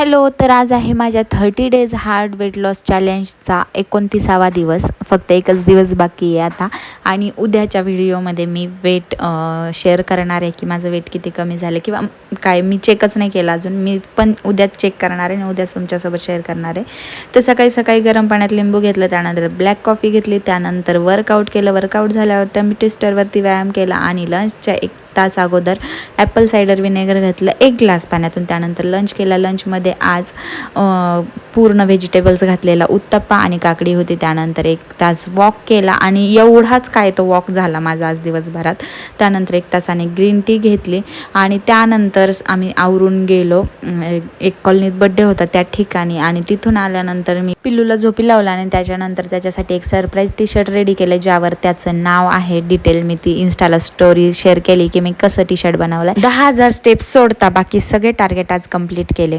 Hello, तर आज आहे माझ्या 30 डेज हार्ड वेट लॉस चॅलेंजचा 29वा दिवस. फक्त एकच दिवस बाकी आहे आता. आणि उद्याच्या व्हिडिओमध्ये मी वेट शेअर करणार आहे की माझं वेट किती कमी झालं किंवा काय मी चेकच नाही केलं अजून. मी पण उद्याच चेक करणार आहे आणि उद्याच तुमच्यासोबत शेअर करणार आहे. तर सकाळी सकाळी गरम पाण्यात लिंबू घेतलं, त्यानंतर ब्लॅक कॉफी घेतली, त्यानंतर वर्कआउट केलं. वर्कआउट झाल्यावर त्या मी ट्विस्टरवरती व्यायाम केला आणि लंचच्या 1 तास अगोदर ॲपल सायडर विनेगर घेतलं 1 ग्लास पाण्यातून. त्यानंतर लंच केला. लंचमध्ये आज पूर्ण व्हेजिटेबल्स घातलेला उत्तप्पा आणि काकडी होती. त्यानंतर 1 तास वॉक केला आणि एवढाच काय तो वॉक झाला माझा आज दिवसभरात. त्यानंतर 1 तासाने ग्रीन टी घेतली आणि त्यानंतर आम्ही आवरून गेलो. एक कॉलनीत बड्डे होता त्या ठिकाणी आणि तिथून आल्यानंतर मी पिल्लूला झोपी लावला आणि त्याच्यानंतर त्याच्यासाठी एक सरप्राईज टी शर्ट रेडी केलं, ज्यावर त्याचं नाव आहे. डिटेल मी ती इन्स्टाला स्टोरी शेअर केली की मी कसं टी शर्ट बनवलं. 10,000 स्टेप्स सोडता बाकी सगळे टार्गेट आज कंप्लीट केले.